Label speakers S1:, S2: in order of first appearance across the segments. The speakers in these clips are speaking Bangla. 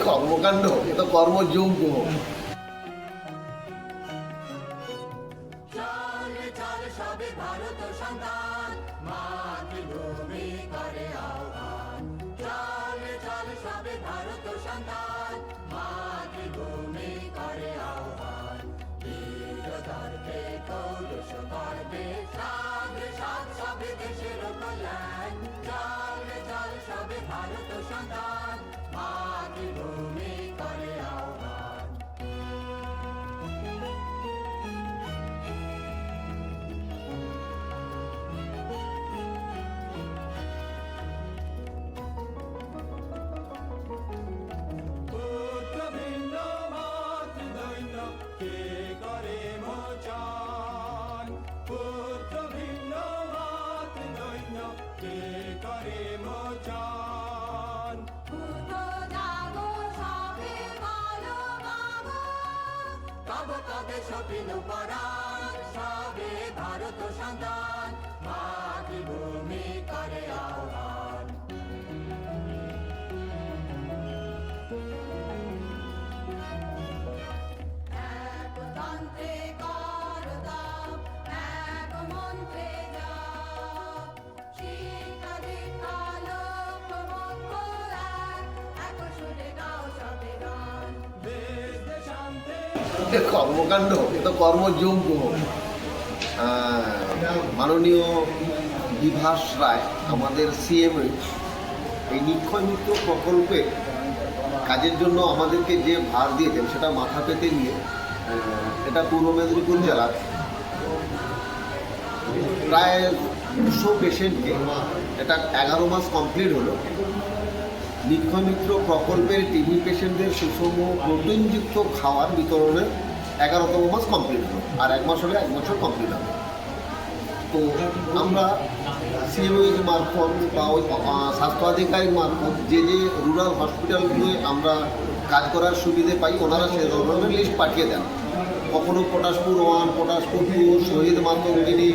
S1: কর্মকাণ্ড, এটা কর্মযোগ্য।
S2: ভারত সন্তান মাতৃভূমি করে আহ্বান। একতন্ত্রে করতাম, এক মন্ত্রে যাপ, শিক্ষা দীক্ষা লক্ষ্য মঙ্গল এক সুরে গাও সবে গান। দেশ দেশান্তে
S1: কর্মকাণ্ড, এটা কর্মযোগ্য। মাননীয় বিভাস রায় আমাদের সিএম এই নিক্ষয় মিত্র প্রকল্পে কাজের জন্য আমাদেরকে যে ভার দিয়েছেন সেটা মাথা পেতে নিয়ে এটা পূর্ব মেদিনীপুর জেলার প্রায় 200 পেশেন্টকে, এটা 11 মাস কমপ্লিট হলো, নিক্ষয় মিত্র প্রকল্পের টিবি পেশেন্টদের সুষম প্রোটিনযুক্ত খাওয়ার বিতরণের 11তম মাস কমপ্লিট হলো, আর 1 মাস হলে 1 বছর কমপ্লিট হবে। তো আমরা সিএমওএইচ মারফত বা ওই স্বাস্থ্য আধিকারিক মারফত যে যে রুরাল হসপিটালগুলোয় আমরা কাজ করার সুবিধে পাই, ওনারা সে ধরনের লিস্ট পাঠিয়ে দেন। কখনো পটাশপুর 1, পটাশপুর 2, শহীদ মাতঙ্গিনী,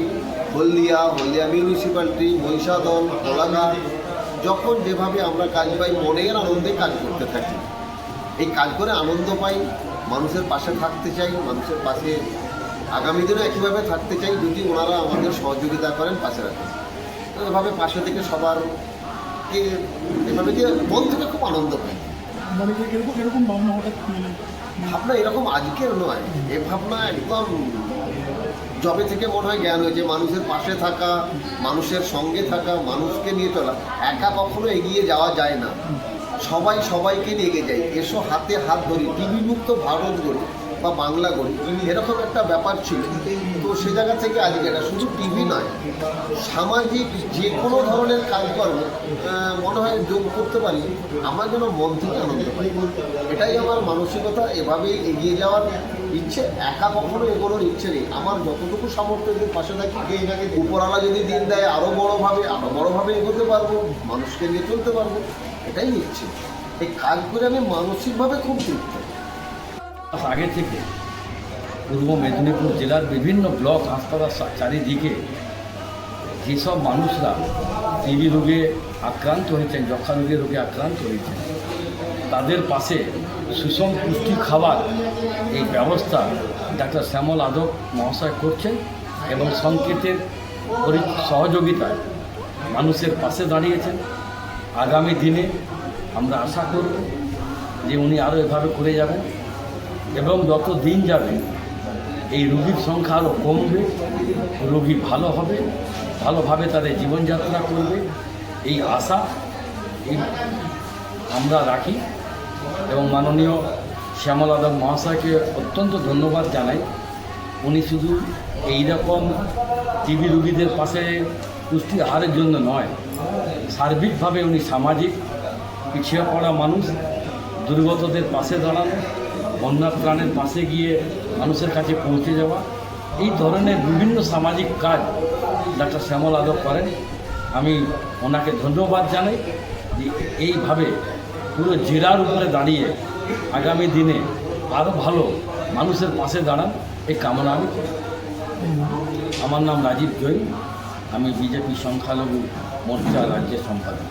S1: হলদিয়া মিউনিসিপ্যালিটি, মহিষাদল, কোলাঘাট, যখন যেভাবে আমরা কাজ পাই মনের আনন্দে কাজ করতে থাকি। এই কাজ করে আনন্দ পাই, মানুষের পাশে থাকতে চাই, মানুষের পাশে আগামী দিনে একইভাবে থাকতে চাই যদি ওনারা আমাদের সহযোগিতা করেন, পাশে রাখেন। তো এভাবে পাশে থেকে সবারকে এভাবে যে মন থেকে খুব আনন্দ পাই।
S3: মানে এরকম ভাবনা হঠাৎ
S1: ভাবনা এরকম আজকের নয়, এ ভাবনা একদম জবে থেকে মনে হয় জ্ঞান হয়েছে। মানুষের পাশে থাকা, মানুষের সঙ্গে থাকা, মানুষকে নিয়ে চলা, একা কখনো এগিয়ে যাওয়া যায় না। সবাই সবাইকে নিয়ে এগিয়ে যায়। এসো হাতে হাত ধরি, টিভি মুক্ত ভারত গড়ি বা বাংলা গড়ি, এরকম একটা ব্যাপার ছিল। তো সে জায়গা থেকে আজকে এটা শুধু টিভি নয়, সামাজিক যে কোনো ধরনের কাজকর্ম মনে হয় যোগ করতে পারি, আমার যেন মন থেকে আনন্দ পাই। এটাই আমার মানসিকতা, এভাবেই এগিয়ে যাওয়ার ইচ্ছে। একা কখনো এগোনোর ইচ্ছে নেই। আমার যতটুকু সামর্থ্য এদের পাশে থাকি, উপরওয়ালা যদি দিন দেয় আরও বড়োভাবে এগোতে পারবো, মানুষকে নিয়ে চলতে পারবো, এটাই ইচ্ছে। এই কাজ করে আমি মানসিকভাবে খুব তৃপ্ত।
S4: আগে থেকে পূর্ব মেদিনীপুর জেলার বিভিন্ন ব্লক হাসপাতাল চারিদিকে যেসব মানুষরা টিবি রোগে আক্রান্ত হয়েছেন, যক্ষা রোগে আক্রান্ত হয়েছেন, তাদের পাশে সুষম পুষ্টি খাবার এই ব্যবস্থা ডাক্তার শ্যামল আদক মহাশয় করছেন এবং সংকেতের সহযোগিতায় মানুষের পাশে দাঁড়িয়েছেন। আগামী দিনে আমরা আশা করব যে উনি আরও এভাবে করে যাবেন এবং যত দিন যাবে এই রোগীর সংখ্যা আরও কমবে, রোগী ভালো হবে, ভালোভাবে তাদের জীবনযাত্রা করবে, এই আশা আমরা রাখি। এবং মাননীয় শ্যামল আদক মহাশয়কে অত্যন্ত ধন্যবাদ জানাই। উনি শুধু এইরকম টিবি রোগীদের পাশে পুষ্টি আহারের জন্য নয়, সার্বিকভাবে উনি সামাজিক পিছিয়ে পড়া মানুষ, দুর্গতদের পাশে দাঁড়ানো, বন্যা প্রাণের পাশে গিয়ে মানুষের কাছে পৌঁছে যাওয়া, এই ধরনের বিভিন্ন সামাজিক কাজ ডাক্তার শ্যামল আদক করেন। আমি ওনাকে ধন্যবাদ জানাই যে এইভাবে পুরো জেলার উপরে দাঁড়িয়ে আগামী দিনে আরও ভালো মানুষের পাশে দাঁড়ান, এই কামনা আমি করি। আমার নাম রাজীব জৈন, আমি বিজেপি সংখ্যালঘু মোর্চা রাজ্যের সম্পাদক।